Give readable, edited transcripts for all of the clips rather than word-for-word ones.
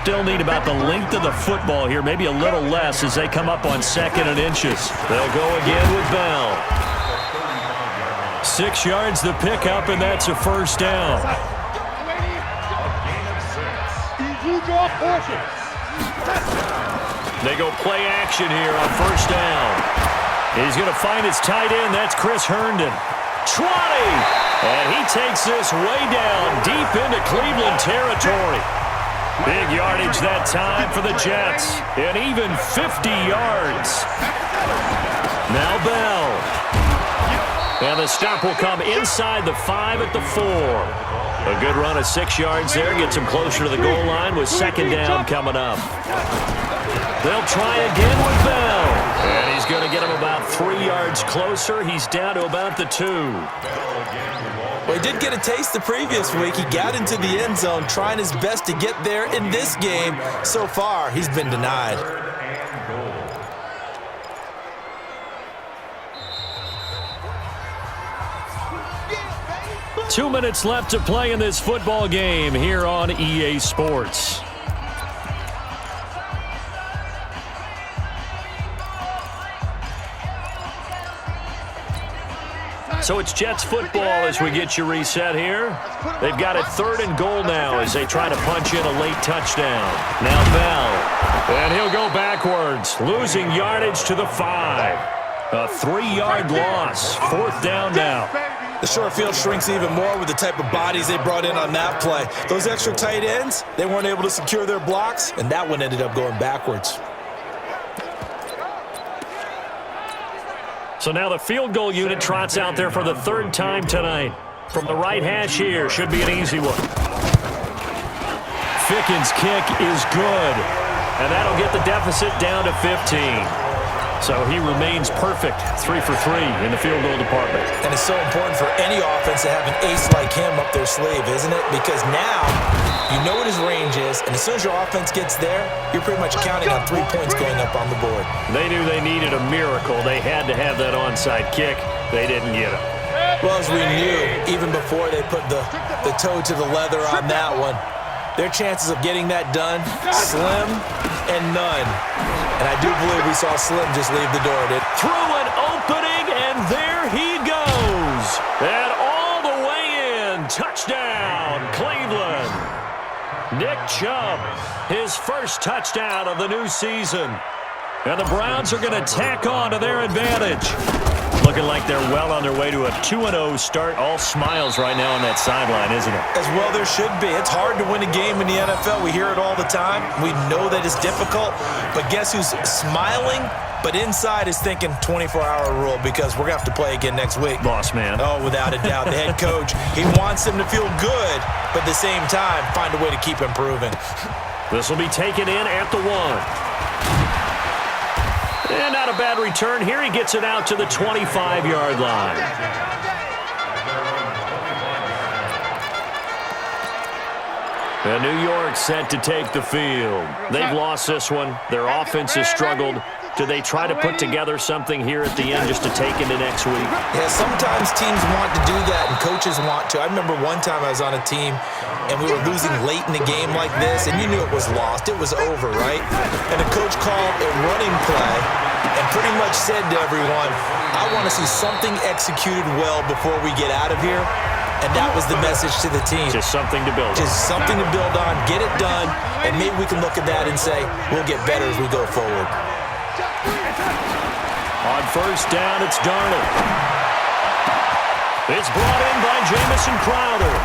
still need about the length of the football here, maybe a little less as they come up on 2nd and inches. They'll go again with Bell. 6 yards the pickup, and that's a first down. They go play action here on first down. He's going to find his tight end. That's Chris Herndon. 20! And he takes this way down deep into Cleveland territory. Big yardage that time for the Jets. And even 50 yards. Now Bell. And the stop will come inside the 5 at the 4. A good run of 6 yards there. Gets him closer to the goal line with 2nd down coming up. They'll try again with Bell. And he's going to get him about 3 yards closer. He's down to about the 2. Well, he did get a taste the previous week. He got into the end zone trying his best to get there in this game. So far, he's been denied. Two minutes left to play in this football game here on EA Sports. So it's Jets football as we get you reset here. They've got it 3rd and goal now as they try to punch in a late touchdown. Now Bell. And he'll go backwards, losing yardage to the 5. A 3-yard loss. 4th down now. The short field shrinks even more with the type of bodies they brought in on that play. Those extra tight ends, they weren't able to secure their blocks, and that one ended up going backwards. So now the field goal unit trots out there for the 3rd time tonight. From the right hash here, should be an easy one. Ficken's kick is good, and that'll get the deficit down to 15. So he remains perfect, 3 for 3 in the field goal department. And it's so important for any offense to have an ace like him up their sleeve, isn't it? Because now you know what his range is, and as soon as your offense gets there, you're pretty much counting on 3 points going up on the board. They knew they needed a miracle. They had to have that onside kick. They didn't get it. Well, as we knew, even before they put the toe to the leather on that one, their chances of getting that done, slim and none. And I do believe we saw Slim just leave the door. Through an opening, and there he goes. And all the way in. Touchdown, Cleveland. Nick Chubb, his first touchdown of the new season. And the Browns are going to tack on to their advantage. Looking like they're well on their way to a 2-0 start. All smiles right now on that sideline, isn't it? As well there should be. It's hard to win a game in the NFL. We hear it all the time. We know that it's difficult. But guess who's smiling? But inside is thinking 24-hour rule because we're going to have to play again next week. Boss man. Oh, without a doubt. The head coach, he wants them to feel good, but at the same time, find a way to keep improving. This will be taken in at the 1. And not a bad return here. He gets it out to the 25-yard line. And New York set to take the field. They've lost this one. Their offense has struggled. Do they try to put together something here at the end just to take into next week? Yeah, sometimes teams want to do that and coaches want to. I remember one time I was on a team and we were losing late in the game like this, and you knew it was lost. It was over, right? And the coach called a running play and pretty much said to everyone, I want to see something executed well before we get out of here. And that was the message to the team. Just something to build on. Just something to build on, get it done, and maybe we can look at that and say, we'll get better as we go forward. On first down, it's Darnold. It's brought in by Jamison Crowder.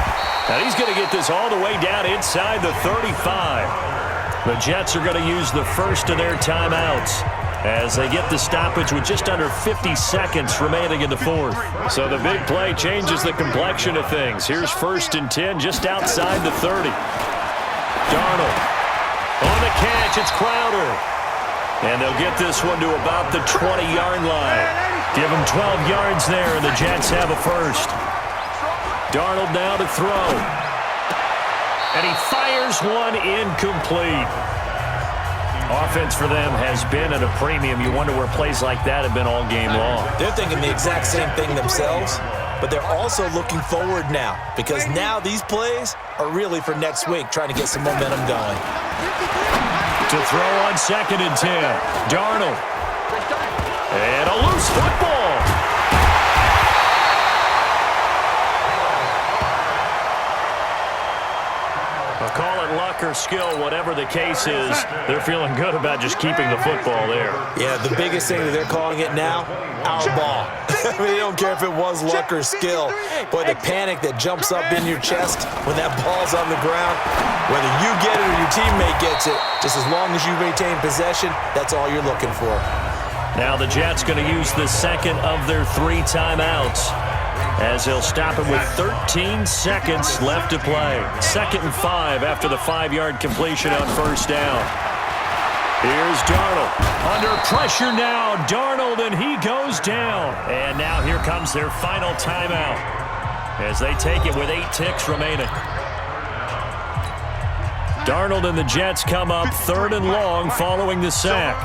And he's going to get this all the way down inside the 35. The Jets are going to use the first of their timeouts as they get the stoppage with just under 50 seconds remaining in the 4th. So the big play changes the complexion of things. Here's 1st and 10 just outside the 30. Darnold on the catch. It's Crowder. And they'll get this one to about the 20-yard line. Give them 12 yards there, and the Jets have a first. Darnold now to throw. And he fires one incomplete. Offense for them has been at a premium. You wonder where plays like that have been all game long. They're thinking the exact same thing themselves. but they're also looking forward now because now these plays are really for next week, trying to get some momentum going. To throw on 2nd and 10. Darnold. And a loose football. Call it luck or skill, whatever the case is, they're feeling good about just keeping the football there. Yeah, the biggest thing that they're calling it now, our ball. I mean, they don't care if it was luck or skill. Boy, the panic that jumps up in your chest when that ball's on the ground, whether you get it or your teammate gets it, just as long as you maintain possession, that's all you're looking for. Now the Jets going to use the second of their 3 timeouts, as they'll stop it with 13 seconds left to play. 2nd and 5 after the 5-yard completion on 1st down. Here's Darnold. Under pressure now, Darnold, and he goes down. And now here comes their final timeout as they take it with 8 ticks remaining. Darnold and the Jets come up 3rd and long following the sack.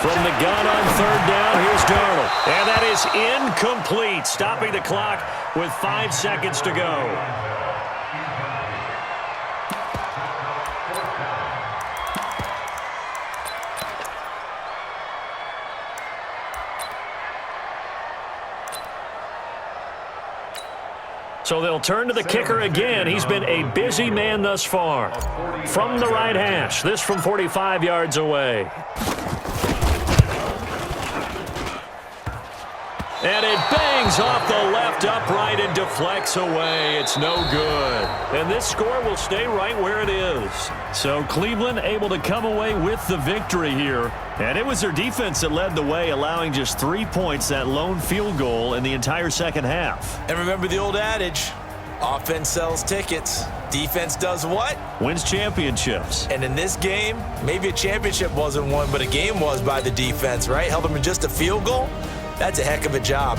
From the gun on 3rd down, here's Darnold. And that is incomplete, stopping the clock with 5 seconds to go. So they'll turn to the kicker again. He's been a busy man thus far. From the right hash, this from 45 yards away. And it bangs off the left upright and deflects away. It's no good. And this score will stay right where it is. So Cleveland able to come away with the victory here. And it was their defense that led the way, allowing just 3 points, that lone field goal in the entire second half. And remember the old adage, offense sells tickets. Defense does what? Wins championships. And in this game, maybe a championship wasn't won, but a game was by the defense, right? Held them to just a field goal. That's a heck of a job.